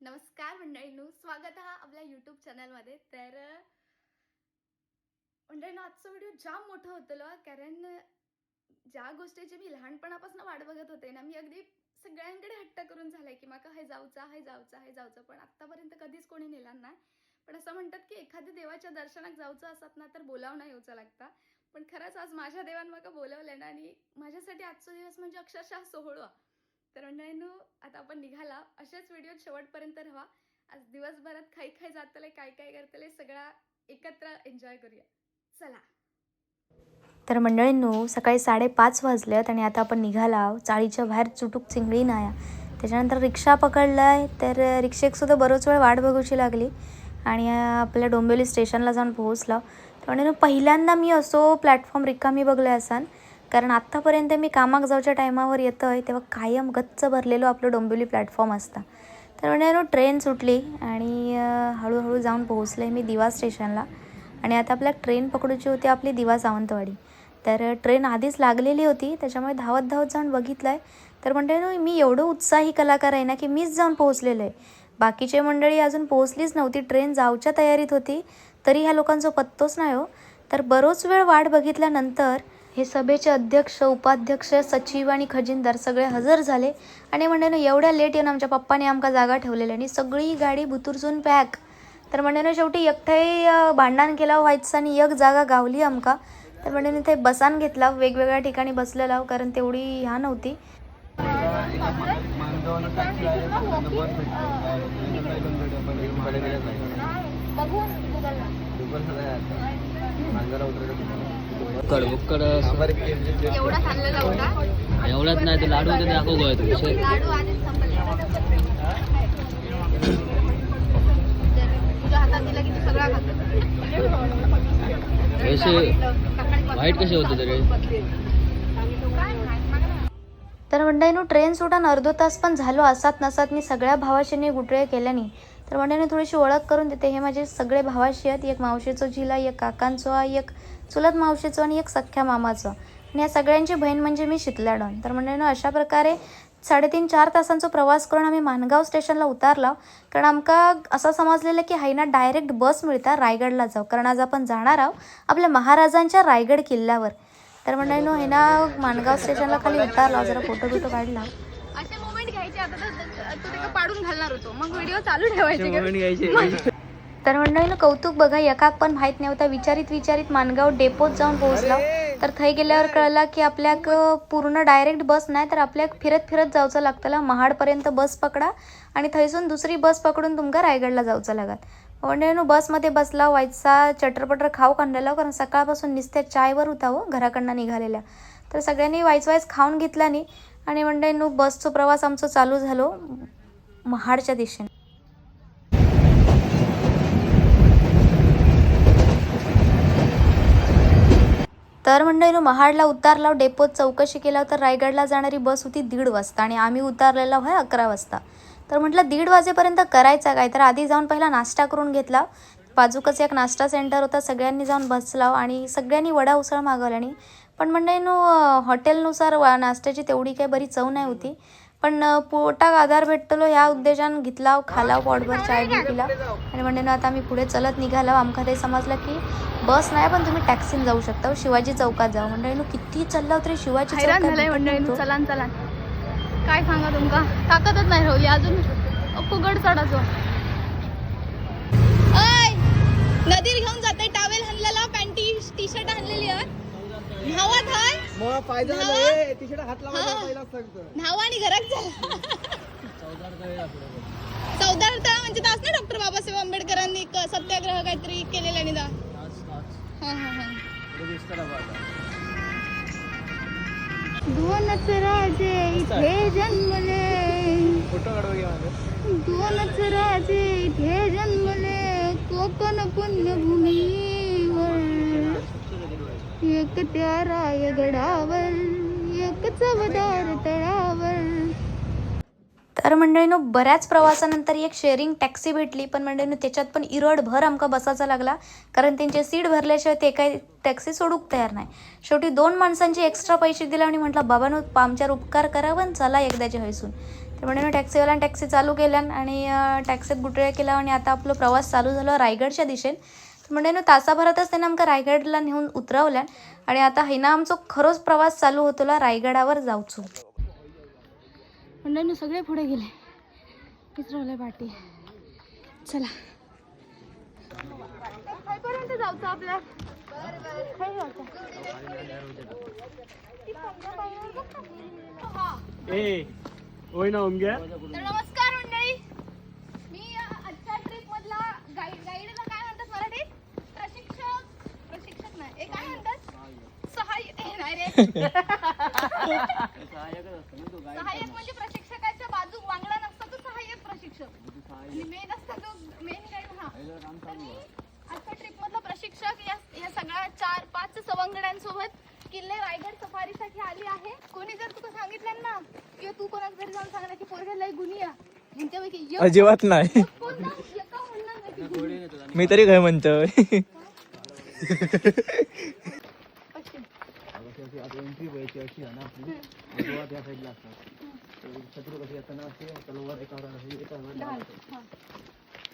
नमस्कार मंडळींनो, स्वागत आहे आपल्या यूट्यूब चॅनलमध्ये. तर मंडळींनो, आजचा व्हिडिओ जाम मोठा होतलो कारण ज्या गोष्टीची मी लहानपणापासून वाट बघत होते ना, मी अगदी सगळ्यांकडे हट्ट करून झालंय की माका हे जाऊचा हे जाऊचा हे जाऊचं, पण आत्तापर्यंत कधीच कोणी नेला नाही. पण असं म्हणतात की एखाद्या देवाच्या दर्शनाक जाऊचं असत ना तर बोलावणं येऊचं लागता. पण खरंच आज माझ्या देवान माका बोलवलं ना, आणि माझ्यासाठी आजचा दिवस म्हणजे अक्षरशः सोहळा. तर मंडळींनो, आता आपण निघाला. असेच व्हिडिओ शेवटपर्यंत राहा. आज दिवसभरात खाई खाई जातले, काय काय करतले, सगळा एकत्र एन्जॉय करूया. चला. तर मंडळींनो, सकाळी 5:30 वाजल्यात आणि आता आपण निघाला. चाळीच्या बाहेर चुटूक चिंगडी नाया. त्याच्यानंतर रिक्षा पकडलाय. तर रिक्षेक सुद्धा बरोच वेळ वाट बघूची लागली आणि आपल्या डोंबिवली स्टेशनला जाऊन पोहोचला. तर म्हणजे पहिल्यांदा मी असो प्लॅटफॉर्म रिकामी बघले असान, कारण आत्तापर्यंत मी कामाक जाऊच्या टायमावर येतोय तेव्हा कायम गच्च भरलेलो आपलं डोंबिवली प्लॅटफॉर्म असता. तर म्हणजे ट्रेन सुटली आणि हळूहळू जाऊन पोहोचले मी दिवा स्टेशनला. आणि आता आपल्याला ट्रेन पकडूची होती आपली दिवा सावंतवाडी. तर ट्रेन आधीच लागलेली होती, त्याच्यामुळे धावत धावत जाऊन बघितलं आहे. तर म्हणते ना, मी एवढं उत्साही कलाकार आहे ना की मीच जाऊन पोहोचलेलं आहे. बाकीचे मंडळी अजून पोहोचलीच नव्हती, ट्रेन जाऊच्या तयारीत होती, तरी ह्या लोकांचा पत्तोच नाही हो. तर बरोच वेळ वाट बघितल्यानंतर हे सभेचे अध्यक्ष, उपाध्यक्ष, सचिव आणि खजिनदार सगळे हजर झाले. आणि म्हणजे ना, एवढ्या लेट येऊन आमच्या पप्पाने आमका जागा ठेवलेली आणि सगळी गाडी भुतुरसून पॅक. तर म्हणजे ना, शेवटी एकठाई भांडण केला व्हायचं आणि एक जागा गावली आमका. तर म्हणजे ते बसान घेतला, वेगवेगळ्या ठिकाणी बसलेला, कारण तेवढी ह्या नव्हती. एवढा खाल्लेला होता. एवढ्यात नाही ते लाडू होते ते दाखव गोळ्यात लाडू आधीच संपले. तुझ्या हातात दिला की तू सगळा खातो. कसे वाईट कसे होते तरी. तर मंडळीनो, ट्रेन सुटान अर्धो तास पण झालो असात नसात मी सगळ्या भावाशीने गुटळे केल्याने. तर मंडळीने थोडीशी ओळख करून देते. हे माझे सगळे भावाशी आहेत. एक मावशीचो जिला, एक काकांचो, एक चुलत मावशीचो आणि एक सख्ख्या मामाचो. आणि या सगळ्यांची बहीण म्हणजे मी शीतलाडॉन. तर मंडळीनो, अशा प्रकारे 3.5-4 तासांचा प्रवास करून आम्ही माणगाव स्टेशनला उतारला. कारण आमका असं समजलेलं की हायना डायरेक्ट बस मिळता रायगडला जाऊ, कारण आज आपण जाणार आहोत आपल्या महाराजांच्या रायगड किल्ल्यावर. तर मंडळीनो, हे ना माणगाव स्टेशनला खाली उतारला, जरा फोटो बिटो काढला. असे मोमेंट घ्यायचे. आता तर तू तिकडे पाडून घालणार होतो, मग व्हिडिओ चालू ठेवायचे. तर मंडळीनं, कौतुक बघा, एकाक पण माहीत नव्हता. विचारित माणगाव डेपोत जाऊन पोहोचला. तर थंय गेल्यावर कळला की आपल्याक पूर्ण डायरेक्ट बस नाही, तर आपल्याक फिरत जाऊचं लागतं. महाडपर्यंत बस पकडा आणि थैसून दुसरी बस पकडून तुमका रायगडला जाऊचं लागत. मंडळीनं, बसमध्ये बसला, व्हायचा चटरपटर खाऊ काढलेला, कारण सकाळपासून नुसत्या चायवर होता हो घराकडनं निघालेल्या. तर सगळ्यांनी वाईच खाऊन घेतला नाही. आणि मंडळीनं, बसचा प्रवास आमचा चालू झालो महाडच्या दिशेने. तर मंडळीनो, महाडला उतारला, डेपोत चौकशी केला, तर रायगडला जाणारी बस होती 1:30 वाजता आणि आम्ही उतारलेला होय 11 वाजता. तर म्हटलं 1:30 वाजेपर्यंत करायचा काय, तर आधी जाऊन पहिला नाश्ता करून घेतला. बाजूकच एक नाश्ता सेंटर होता, सगळ्यांनी जाऊन बसला आणि सगळ्यांनी वडा उसळ मागवल्यानी. पण मंडळीनो, हॉटेलनुसार नाश्त्याची तेवढी काही बरी चव नाही होती. पण पोटाक आधार भेटतलो ह्या उद्देशानं घेतला, खाला, पोटभर चाय बी पिला. आणि मंडळीनो, आता आम्ही पुढे चलत निघालो. आमका ते समजलं की बस नाही, पण तुम्ही टॅक्सीने जाऊ शकता, शिवाजी चौकात जाऊ. मंडळीनो, किती चालला तरी शिवाजी चौकात चलान काय सांगा तुमका, ताकदच नाही राहिली अजून. फुगड चढाचो. नदीर घेऊन जाते, टावेल आणलेला, पॅन्टी टी शर्ट आणलेली आहे. धावत हाय धावा आणि घरात जा. चौदार तळा म्हणजे तास ना डॉक्टर बाबासाहेब आंबेडकरांनी सत्याग्रह काहीतरी केलेला आणि दोनच राजे इथे जन्मले, दोनच राजे इथे जन्मले, कोकण पुण्यभूमीवर, एक त्या रायगडावर, एक चवदार तळावर. तर मंडळीनो, बऱ्याच प्रवासानंतर एक शेअरिंग टॅक्सी भेटली. पण मंडळीनो, त्याच्यात पण इरडभर आमका बसायचा लागला, कारण त्यांचे सीट भरल्याशिवाय ते काही टॅक्सी सोडूक तयार नाही. शेवटी 2 माणसांचे एक्स्ट्रा पैसे दिले आणि म्हटलं, बाबांनो, आमच्यावर उपकार करा पण चला एकदाचे हैसून. तर म्हणून टॅक्सीवाल्यानं टॅक्सी चालू केल्या आणि टॅक्सीत गुटळ्या केला आणि आता आपला प्रवास चालू झाला रायगडच्या दिशेने. तर म्हणून तासाभरातच त्यानं आमका रायगडला नेऊन उतरवल्या आणि आता हिना आमचो खरोच प्रवास चालू होतोला रायगडावर जाऊचो. मंडळींनो सगळे पुढे गेले, विसरवले पाठी. चला खायपर्यंत जाऊचं आपल्या. नमस्कार मंडळी, मी आजच्या ट्रिप मधला गाईडला काय म्हणतात मराठीत? प्रशिक्षक नाही, काय म्हणतात? सहाय्यक नाही रे. सहाय्यक म्हणजे प्रशिक्षकाच्या बाजू वांगडा नसता तो सहाय्यक प्रशिक्षक आणि मेन असता तो मेन गाईड. हा, तर मी आजच्या ट्रिप मधला प्रशिक्षक या सगळ्या 4-5 सवंगड्यांसोबत किल्ले रायगड सफारीसाठी आली आहे. कोणी जर तुला सांगितलं ना किंवा तू कोणाच घरी जाऊन सांगणार की पोरग्या लय गुन्ही ह्यांच्यापैकी अजिबात नाही. मी तरी काय म्हणतोय. एंट्री व्हायची अशी आहे ना आपली, त्या साईडला असतात शत्रू कशी येताना असे तलवार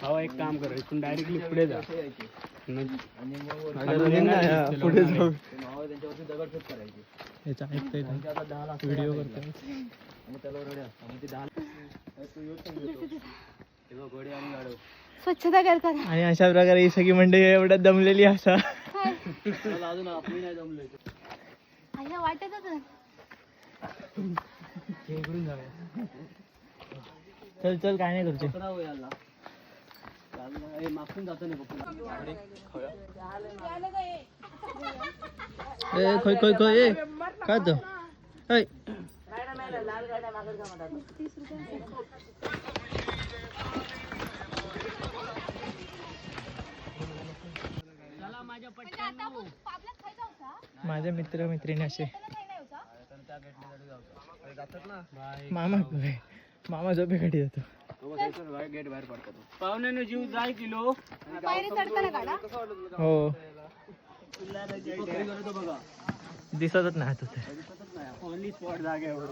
हवा एक काम कर, इथून डायरेक्टली पुढे जा आणि मग पुढे जाऊ. त्यांच्यावरती दगडफेक करायची. याचा ऐकतोय का? व्हिडिओ करतो आणि तलवार असतात मग ते 10 तेव्हा घोडे आणि गाडव स्वच्छता करतात. आणि अशा प्रकारे ही सगळी मंडळी एवढ्या दमलेली असा. अजून आपण नाही जमलोय. आया वाटतच इकडून जाऊया. चल चल काय नाही करते. पकडा हो याला, मागून जातो नाही पकडून. खोय खोय खोय काय तो माझे मित्र मैत्रिणी असे. मामा मामा झोपेसाठी जातो. गेट बाहेर पडतो. पाहुण्याने जीव जाय किलो. पायरी चढताना काढा. हो बघा दिसतच नाही आता ते. ओनली स्पॉट जागेवर.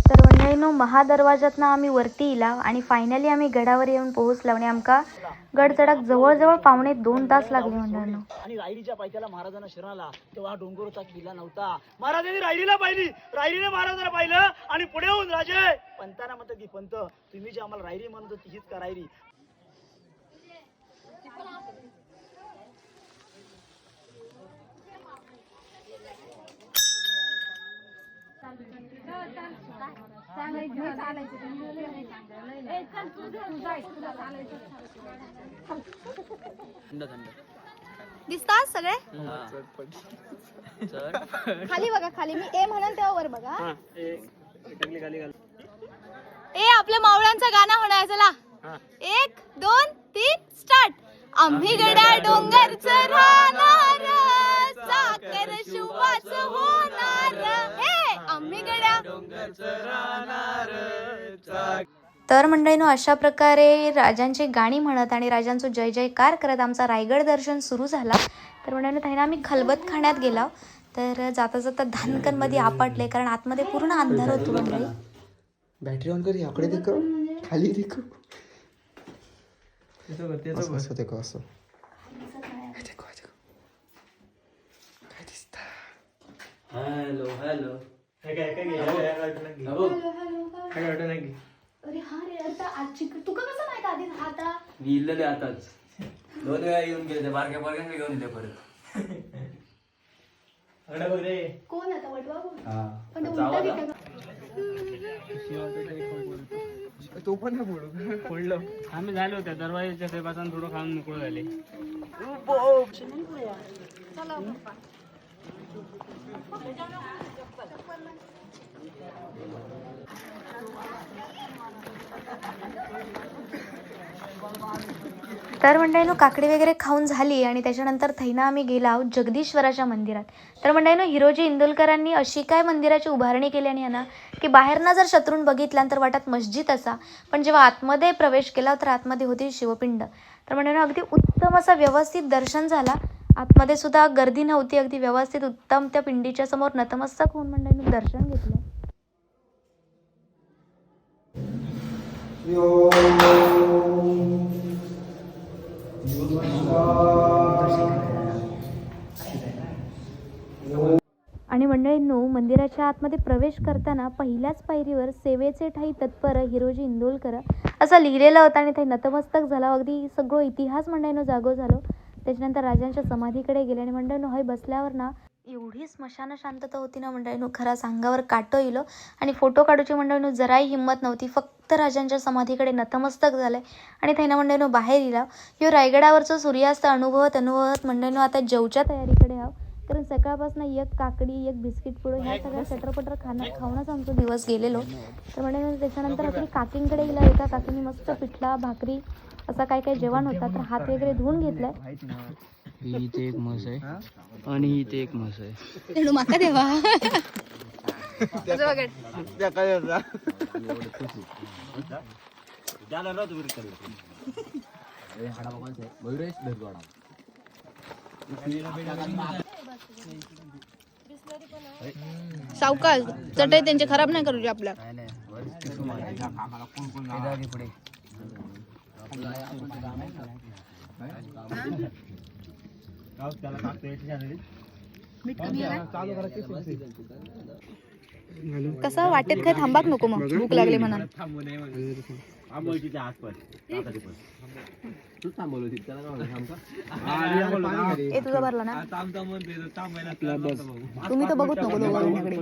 तर मंडळीनो महादरवाजातनं आम्ही वरती इला आणि फायनली आम्ही गडावर येऊन पोहोचलो आणि आमका गड चढाक जवळजवळ 2.5 तास लागले मंडळीनो. आणि रायरीच्या पायथ्याला महाराजांना शरण आला तेव्हा हा डोंगरचा किल्ला नव्हता. महाराजांनी रायरीला पाहिली, रायरीने महाराजांना पाहिलं आणि पुढे होऊन राजे पंताना म्हणतात की पंत तुम्ही जी आम्हाला रायरी म्हणत होती हीच का रायरी. दिसतात सगळे खाली बघा, खाली मी ए म्हणाल तेव्हा वर बघा. ए आपल्या मावळ्यांचं गाणं होणार. चला 1 2 3 स्टार्ट. आम्ही गड्या डोंगरचं राहणार, साखर शुभाच होणार. आम्ही गड्या डोंगरचं राहणार. तर मंडळीनो अशा प्रकारे राजांची गाणी म्हणत आणि राजांचं जय जयकार करत आमचा रायगड दर्शन सुरू झाला. तर मंडळीनो त्याने आम्ही खलबत खाण्यात गेलो. तर जाता जाता धानकनमध्ये आपटले कारण आतमध्ये पूर्ण अंधार होतो मंडळी. बॅटरी ऑन कर, याकडे देखो खाली देखो असं देखो असं देखो काय दिसत. हॅलो हॅलो अरे हा रे, आता आजची तुका कसं माहित आधी आता मी इल्लेले आताच 2 वेळा येऊन गेले. बारक्या बारक्या घेऊन येते परत. कोण आता वडवा कोण? हा पण ते उलटा घेतं का? तो पण नाही बोलू फोडलं. आम्ही झालो त्या दरवाजाच्या सेवासान थोडं खाऊन मोकळं झाले. चला तर मंडळीनो काकडी वगैरे खाऊन झाली आणि त्याच्यानंतर थैना आम्ही गेला जगदीश्वराच्या मंदिरात. तर मंडळीनो हिरोजी इंदुलकरांनी अशी काय मंदिराची उभारणी केली आणि ना की बाहेरनं जर शत्रून बघितल्यानंतर तर वाटत मस्जिद असा, पण जेव्हा आतमध्ये प्रवेश केला तर आतमध्ये होती शिवपिंड. तर मंडळीनो अगदी उत्तम असा व्यवस्थित दर्शन झाला. आतमध्ये सुद्धा गर्दी नव्हती, अगदी व्यवस्थित उत्तम त्या पिंडीच्या समोर नतमस्तक होऊन मंडळीनो दर्शन घेतलं. आणि मंडळींनो मंदिराच्या आतमध्ये प्रवेश करताना पहिल्याच पायरीवर सेवेचे ठाई तत्पर हिरोजी इंदोलकर असं लिहिलेलं होतं आणि ते नतमस्तक झाला. अगदी सगळं इतिहास मंडळींनो जागो झालो. त्याच्यानंतर राजांच्या समाधीकडे गेले आणि मंडळींनो हय बसल्यावर ना एवढी स्मशान शांतता होती ना मंडळींनो, खरंच अंगावर काटो इलो आणि फोटो काढूची मंडळींनो जराही हिंमत नव्हती. फक्त राजांच्या समाधीकडे नतमस्तक झालंय आणि त्यांना मंडळींनो बाहेर इला. ह्यो रायगडावरचं सूर्यास्त अनुभवत मंडळींनो आता जेवच्या तयारीकडे आहो. कारण सकाळपासून एक काकडी एक बिस्किट पुढं ह्या सगळ्या सटरपटर खाऊनच आमचा दिवस गेलेलो. तर म्हणजे त्याच्यानंतर आपली काकींकडे गेला. एका काकीने मस्त पिठला भाकरी असा काय काय जेवण होता, तर हात वगैरे धुवून घेतलाय. इथे एक म्हस आहे आणि इथे एक म्हस आहे. माका देवा सावकाश चटई त्यांचे खराब नाही करू आपल्या. कसं वाटेत काय थांबाक नको, मग भूक लागली म्हणा. ए तुझा भरला ना, तुम्ही तर बघूच नको दोघांकडे.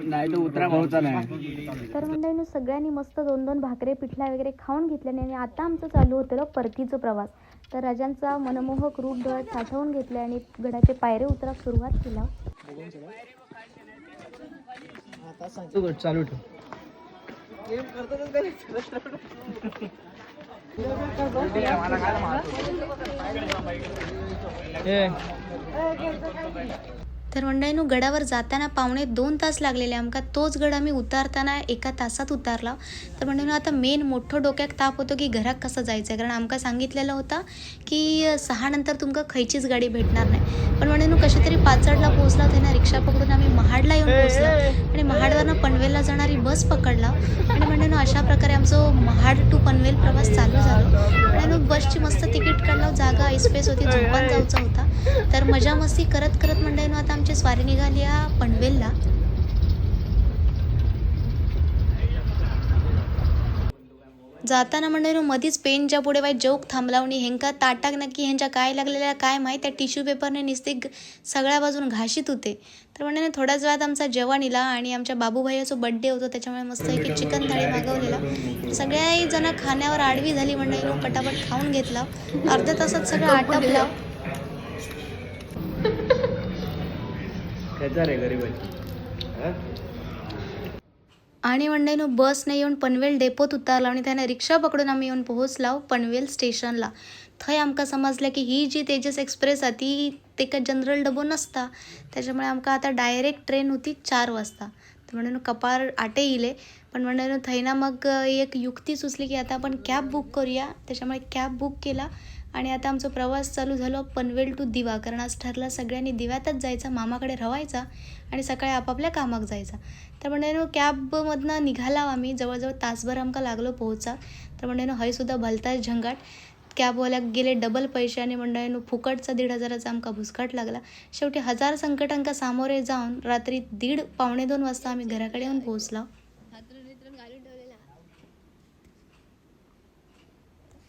तर मंडळींनो सगळ्यांनी मस्त 2-2 भाकरे पिठला वगैरे खाऊन घेतल्याने आणि आता आमचं चालू होतं परतीचं प्रवास. तर राजांचा मनमोहक रूप डोळ्यात साठवून घेतले आणि गडाचे पायरे उतराक सुरुवात केला. चालू ठेव. तर मंडळींनो गडावर जाताना 1.25 तास लागलेले आमका. तोच गड आम्ही उतारताना 1 तासात उतारला. तर मंडळींनो आता मेन मोठं डोक्यात ताप होतो की घरात कसं जायचं, कारण आमका सांगितलेलं होतं की 6 नंतर तुमका खयचीच गाडी भेटणार नाही. पण मंडळींनो कशी तरी पाचडला पोहोचला. त्यांना रिक्षा पकडून आम्ही महाडला येऊन पोहोचला आणि महाडवरनं पनवेलला जाणारी बस पकडला. आणि मंडळींनो अशा प्रकारे आमचं महाड टू पनवेल प्रवास चालू झाला. मंडळींनो बसची मस्त तिकीट काढलं, जागा ऐसपेस होती, झोपान जायचा होता. तर मजा मस्ती करत करत मंडळींनो आता आमची स्वारी निघाली आहे पनवेलला. जाताना मंडळींनो मधीच पेनच्या पुढे बाई जोक थांबलावणी हेंका ताटाक नक्की ह्यांच्या काय लागलेल्या काय माहीत. त्या टिश्यू पेपरने नुसते सगळ्या बाजून घाशीत होते. तर म्हणजे थोड्याच वेळात आमचा जेवण इला आणि आमच्या बाबूभाईचा बड्डे होतो, त्याच्यामुळे मस्त एक चिकन थाळी मागवलेला. सगळ्याही जण खाण्यावर आडवी झाली मंडळींनो, पटापट खाऊन घेतला. अर्ध्या तासात सगळं आटपलं. आणि मंडळींनो बसने येऊन पनवेल डेपोत उतारला आणि त्याने रिक्षा पकडून आम्ही येऊन पोहोचला पनवेल स्टेशनला. थंय आमका समजलं की ही जी तेजस एक्सप्रेस आहे ती तेका जनरल डबो नसता, त्याच्यामुळे आमका आता डायरेक्ट ट्रेन होती 4 वाजता. तर म्हणून कपार आटे इले. पण म्हणून थैना मग एक युक्ती सुचली की आता आपण कॅब बुक करूया. त्याच्यामुळे कॅब बुक केला आणि आता आमचा प्रवास चालू झाला पनवेल टू दिवा. कारण आज ठरलं सगळ्यांनी दिव्यातच जायचं, मामाकडे राहायचा आणि सकाळी आपापल्या कामाक जायचा. तर म्हणजे कॅबमधनं निघाला आम्ही. जवळजवळ तासभर आमका लागलो पोहोचा. तर म्हणजे हयसुद्धा भलताच झंगाट. कॅबवाल्याक गेले डबल पैसे आणि मंडळींनो फुकटचा 1,500चा आमका भुसकाट लागला. शेवटी 1000 संकटांका सामोरे जाऊन रात्री 1:30-1:45 वाजता आम्ही घराकडे येऊन पोहोचला.